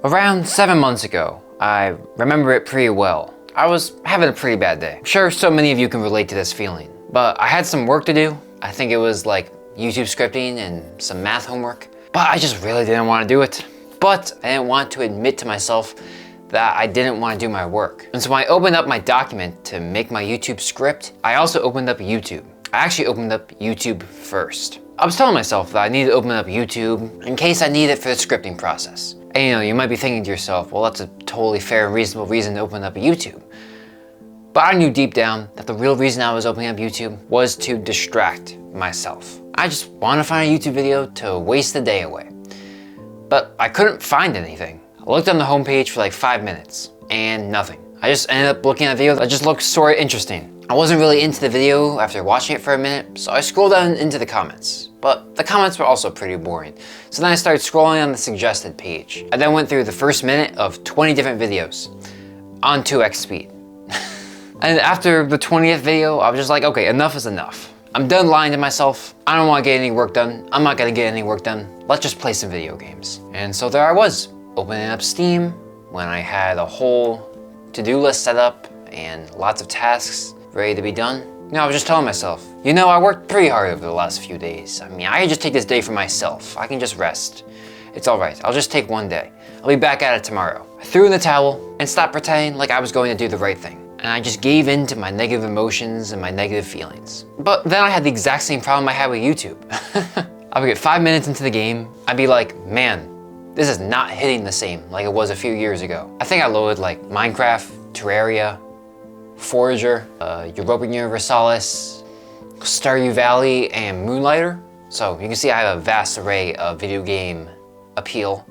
Around 7 months ago, I remember it pretty well. I was having a pretty bad day. I'm sure so many of you can relate to this feeling, but I had some work to do. I think it was like YouTube scripting and some math homework, but I just really didn't want to do it. But I didn't want to admit to myself that I didn't want to do my work. And so when I opened up my document to make my YouTube script, I also opened up YouTube. I actually opened up YouTube first. I was telling myself that I needed to open up YouTube in case I need it for the scripting process. And you might be thinking to yourself, well, that's a totally fair and reasonable reason to open up YouTube. But I knew deep down that the real reason I was opening up YouTube was to distract myself. I just wanted to find a YouTube video to waste the day away. But I couldn't find anything. I looked on the homepage for like 5 minutes and nothing. I just ended up looking at a video that just looked sort of interesting. I wasn't really into the video after watching it for a minute, so I scrolled down into the comments. But the comments were also pretty boring. So then I started scrolling on the suggested page. I then went through the first minute of 20 different videos on 2x speed. And after the 20th video, I was just like, okay, enough is enough. I'm done lying to myself. I don't want to get any work done. I'm not gonna get any work done. Let's just play some video games. And so there I was, opening up Steam when I had a whole to-do list set up and lots of tasks ready to be done. I was just telling myself, I worked pretty hard over the last few days. I can just take this day for myself. I can just rest. It's all right. I'll just take one day. I'll be back at it tomorrow. I threw in the towel and stopped pretending like I was going to do the right thing. And I just gave in to my negative emotions and my negative feelings. But then I had the exact same problem I had with YouTube. I would get 5 minutes into the game. I'd be like, man, this is not hitting the same like it was a few years ago. I think I loaded like Minecraft, Terraria, Forager, Europa Universalis, Stardew Valley, and Moonlighter. So you can see I have a vast array of video game appeal.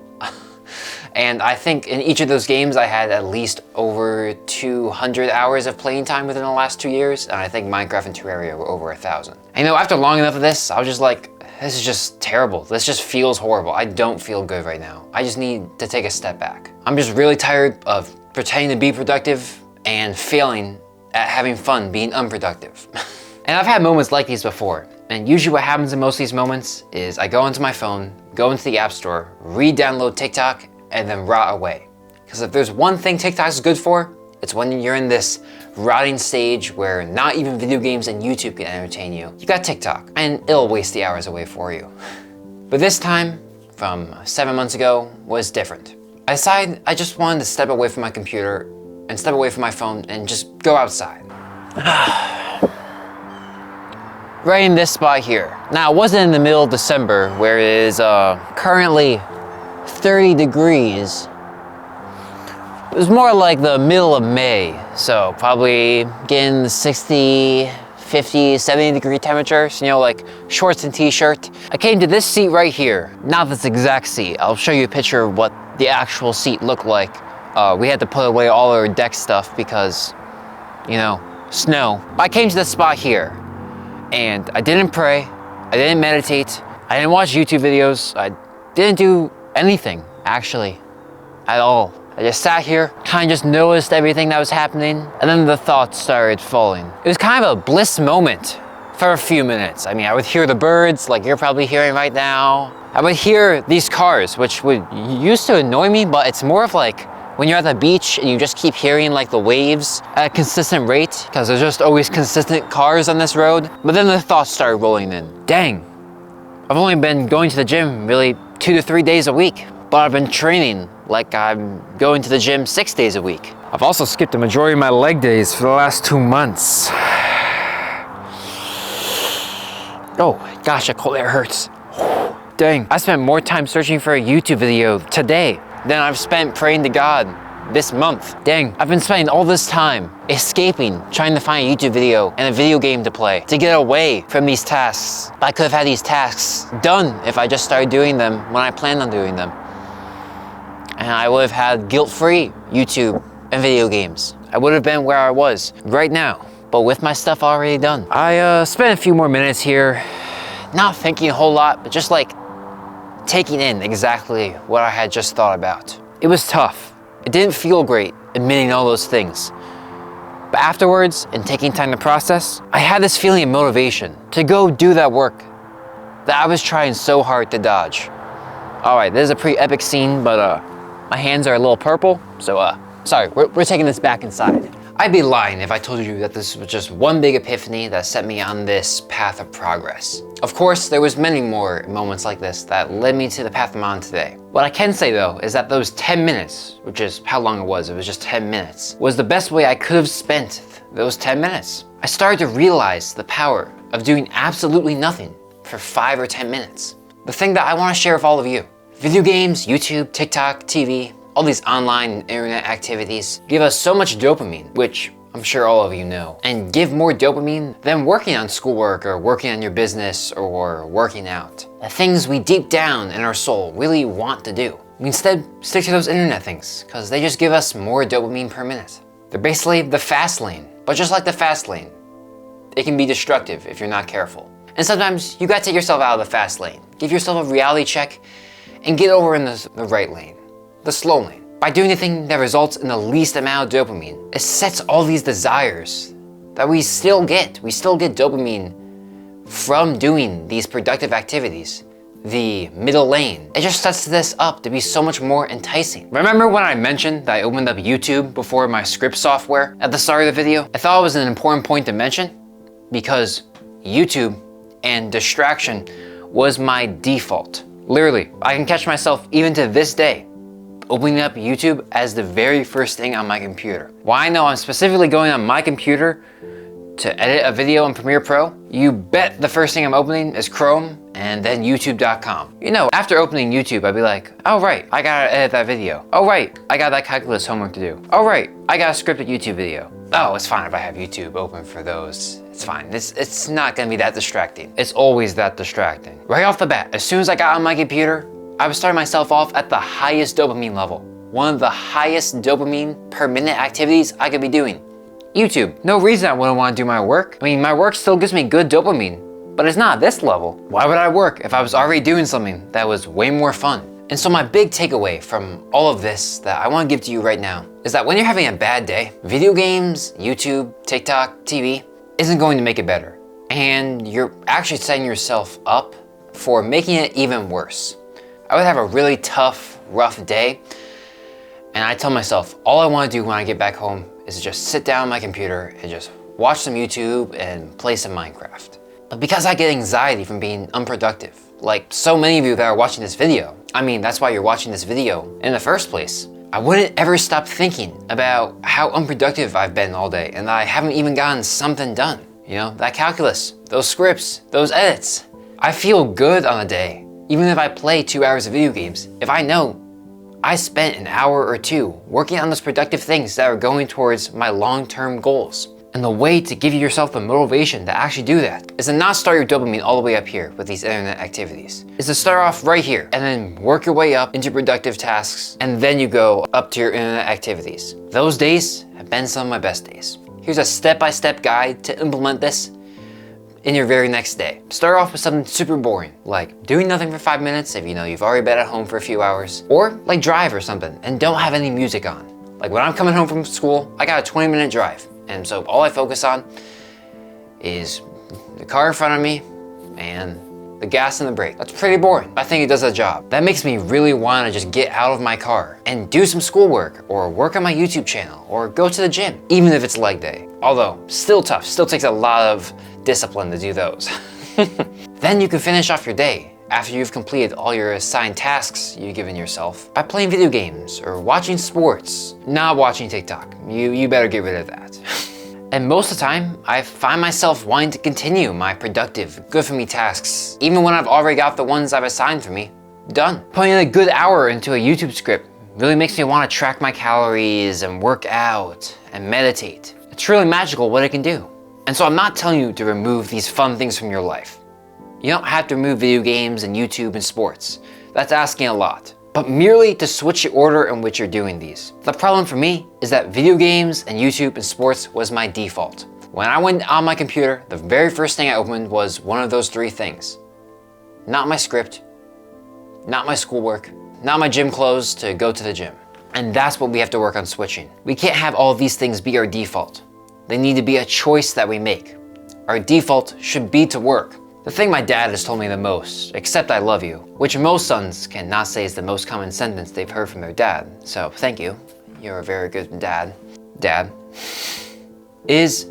And I think in each of those games I had at least over 200 hours of playing time within the last 2 years, and I think Minecraft and Terraria were over 1,000. And after long enough of this, I was just like, this is just terrible. This just feels horrible. I don't feel good right now. I just need to take a step back. I'm just really tired of pretending to be productive and failing at having fun being unproductive. And I've had moments like these before. And usually what happens in most of these moments is I go into my phone, go into the App Store, re-download TikTok, and then rot away. Because if there's one thing TikTok is good for, it's when you're in this rotting stage where not even video games and YouTube can entertain you. You got TikTok, and it'll waste the hours away for you. But this time, from 7 months ago, was different. I decided I just wanted to step away from my computer and step away from my phone and just go outside. Right in this spot here. Now, it wasn't in the middle of December where it is currently 30 degrees. It was more like the middle of May, so probably getting the 60, 50, 70 degree temperatures, like shorts and t-shirt. I came to this seat right here, not this exact seat. I'll show you a picture of what the actual seat looked like. We had to put away all our deck stuff because, snow. I came to this spot here, and I didn't pray, I didn't meditate, I didn't watch YouTube videos, I didn't do anything, actually, at all. I just sat here, kind of just noticed everything that was happening, and then the thoughts started falling. It was kind of a bliss moment for a few minutes. I would hear the birds, like you're probably hearing right now. I would hear these cars, which used to annoy me, but it's more of like when you're at the beach and you just keep hearing like the waves at a consistent rate, because there's just always consistent cars on this road. But then the thoughts started rolling in. Dang, I've only been going to the gym really 2 to 3 days a week, but I've been training like I'm going to the gym 6 days a week. I've also skipped the majority of my leg days for the last 2 months. Oh gosh, that cold air hurts. Dang, I spent more time searching for a YouTube video today than I've spent praying to God this month. Dang, I've been spending all this time escaping, trying to find a YouTube video and a video game to play, to get away from these tasks. I could have had these tasks done if I just started doing them when I planned on doing them. And I would have had guilt-free YouTube and video games. I would have been where I was right now, but with my stuff already done. I spent a few more minutes here, not thinking a whole lot, but just like taking in exactly what I had just thought about. It was tough. It didn't feel great admitting all those things. But afterwards, and taking time to process, I had this feeling of motivation to go do that work that I was trying so hard to dodge. All right, this is a pretty epic scene, but My hands are a little purple, so sorry, we're taking this back inside. I'd be lying if I told you that this was just one big epiphany that set me on this path of progress. Of course, there was many more moments like this that led me to the path I'm on today. What I can say though is that those 10 minutes, which is how long it was just 10 minutes, was the best way I could have spent those 10 minutes. I started to realize the power of doing absolutely nothing for 5 or 10 minutes. The thing that I want to share with all of you. Video games, YouTube, TikTok, TV, all these online and internet activities give us so much dopamine, which I'm sure all of you know, and give more dopamine than working on schoolwork or working on your business or working out. The things we deep down in our soul really want to do. We instead stick to those internet things because they just give us more dopamine per minute. They're basically the fast lane, but just like the fast lane, it can be destructive if you're not careful. And sometimes you gotta take yourself out of the fast lane, give yourself a reality check, and get over in the right lane. The slow lane. By doing the thing that results in the least amount of dopamine, it sets all these desires that we still get. We still get dopamine from doing these productive activities. The middle lane. It just sets this up to be so much more enticing. Remember when I mentioned that I opened up YouTube before my script software at the start of the video? I thought it was an important point to mention because YouTube and distraction was my default. Literally, I can catch myself even to this day opening up YouTube as the very first thing on my computer. Why I know I'm specifically going on my computer to edit a video in Premiere Pro, you bet the first thing I'm opening is Chrome and then youtube.com. You know, after opening YouTube, I'd be like, oh right, I gotta edit that video. Oh right, I got that calculus homework to do. Oh right, I got a scripted YouTube video. Oh, it's fine if I have YouTube open for those. It's fine, it's not gonna be that distracting. It's always that distracting. Right off the bat, as soon as I got on my computer, I was starting myself off at the highest dopamine level. One of the highest dopamine per minute activities I could be doing. YouTube. No reason I wouldn't want to do my work. I mean, my work still gives me good dopamine, but it's not at this level. Why would I work if I was already doing something that was way more fun? And so my big takeaway from all of this that I want to give to you right now is that when you're having a bad day, video games, YouTube, TikTok, TV isn't going to make it better. And you're actually setting yourself up for making it even worse. I would have a really tough, rough day, and I tell myself, all I want to do when I get back home is to just sit down on my computer and just watch some YouTube and play some Minecraft. But because I get anxiety from being unproductive, like so many of you that are watching this video, I mean, that's why you're watching this video in the first place, I wouldn't ever stop thinking about how unproductive I've been all day and that I haven't even gotten something done. You know, that calculus, those scripts, those edits. I feel good on a day. Even if I play 2 hours of video games, if I know I spent an hour or two working on those productive things that are going towards my long-term goals. And the way to give yourself the motivation to actually do that is to not start your dopamine all the way up here with these internet activities. Is to start off right here and then work your way up into productive tasks, and then you go up to your internet activities. Those days have been some of my best days. Here's a step-by-step guide to implement this in your very next day. Start off with something super boring, like doing nothing for 5 minutes if you know you've already been at home for a few hours, or like drive or something and don't have any music on. Like when I'm coming home from school, I got a 20-minute drive, and so all I focus on is the car in front of me and the gas and the brake. That's pretty boring. I think it does a job. That makes me really want to just get out of my car and do some schoolwork or work on my YouTube channel or go to the gym, even if it's leg day. Although, still tough, still takes a lot of discipline to do those. Then you can finish off your day after you've completed all your assigned tasks you've given yourself by playing video games or watching sports, not watching TikTok. You better get rid of that. And most of the time, I find myself wanting to continue my productive, good for me tasks, even when I've already got the ones I've assigned for me done. Putting a good hour into a YouTube script really makes me want to track my calories and work out and meditate. It's really magical what it can do. And so I'm not telling you to remove these fun things from your life. You don't have to remove video games and YouTube and sports. That's asking a lot. But merely to switch the order in which you're doing these. The problem for me is that video games and YouTube and sports was my default. When I went on my computer, the very first thing I opened was one of those three things. Not my script, not my schoolwork, not my gym clothes to go to the gym. And that's what we have to work on switching. We can't have all of these things be our default. They need to be a choice that we make. Our default should be to work. The thing my dad has told me the most, except I love you, which most sons cannot say is the most common sentence they've heard from their dad. So thank you. You're a very good dad. Dad. Is,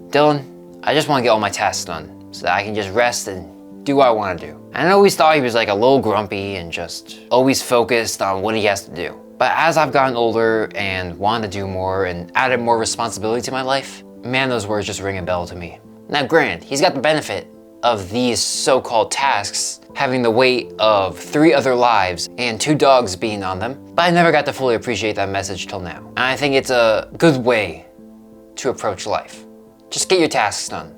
Dylan, I just want to get all my tasks done so that I can just rest and do what I want to do. And I always thought he was like a little grumpy and just always focused on what he has to do. But as I've gotten older and wanted to do more and added more responsibility to my life, man, those words just ring a bell to me. Now granted, he's got the benefit of these so-called tasks having the weight of 3 other lives and 2 dogs being on them, but I never got to fully appreciate that message till now. And I think it's a good way to approach life. Just get your tasks done.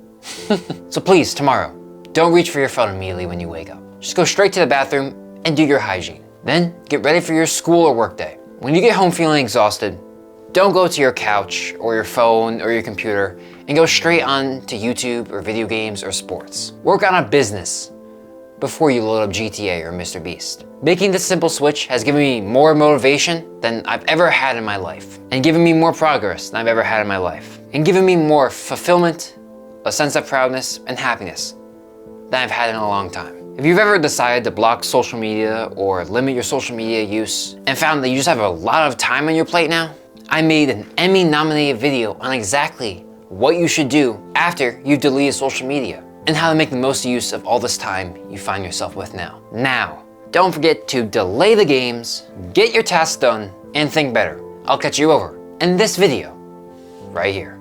So please, tomorrow, don't reach for your phone immediately when you wake up. Just go straight to the bathroom and do your hygiene. Then get ready for your school or work day. When you get home feeling exhausted, don't go to your couch or your phone or your computer and go straight on to YouTube or video games or sports. Work on a business before you load up GTA or Mr. Beast. Making this simple switch has given me more motivation than I've ever had in my life, and given me more progress than I've ever had in my life, and given me more fulfillment, a sense of proudness, and happiness than I've had in a long time. If you've ever decided to block social media or limit your social media use and found that you just have a lot of time on your plate now, I made an Emmy-nominated video on exactly what you should do after you've deleted social media and how to make the most use of all this time you find yourself with now. Now, don't forget to delay the games, get your tasks done, and think better. I'll catch you over in this video right here.